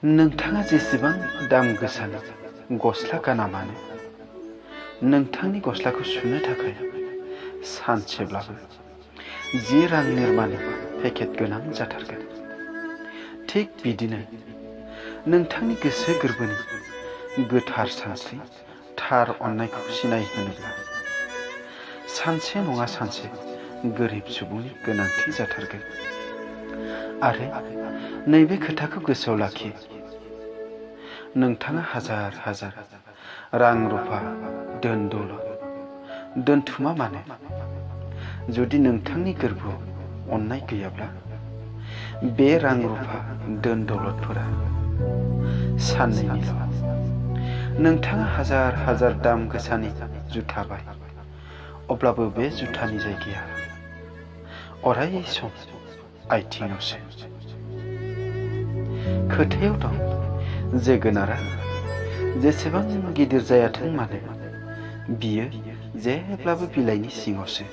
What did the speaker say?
नोंथाङा जेसेबां दाम गोसानि गस्ला गाना मानो, नोंथांनि गस्लाखौ सुनो थाखाय सानसेब्लाबो 10 रां निर्मानि पेकेट गोनां जाथारगोन। थिग बिदिनो नोंथांनि गोसो गोरबोनि गोथार सानस्रि, थार अननायखौ सिनायहोनोब्ला सानसे नङा सानसे गोरिब सुबुंनि गोनांथि जाथारगोन। आरो नैबे खोथाखौ गोसोआव लाखि, नोंथाङा हाजार हाजार रां रुफा धोन दौलत दोनथुमा मानो, जुदि नोंथांनि गोरबोआव अननाय गैयाब्ला बे रां रुफा धोन दौलतफोरा साननैनिल'। नोंथाङा हाजार हाजार दाम गोसानि जुथा बाय, अब्लाबो बे जुथानि जायगाया अराय सम आथिङावसो। खोथायाव दं, जोगोनारा जेसेबां गिदिर जायाथों मानो, बियो जेब्लाबो बिलाइनि सिङावसो।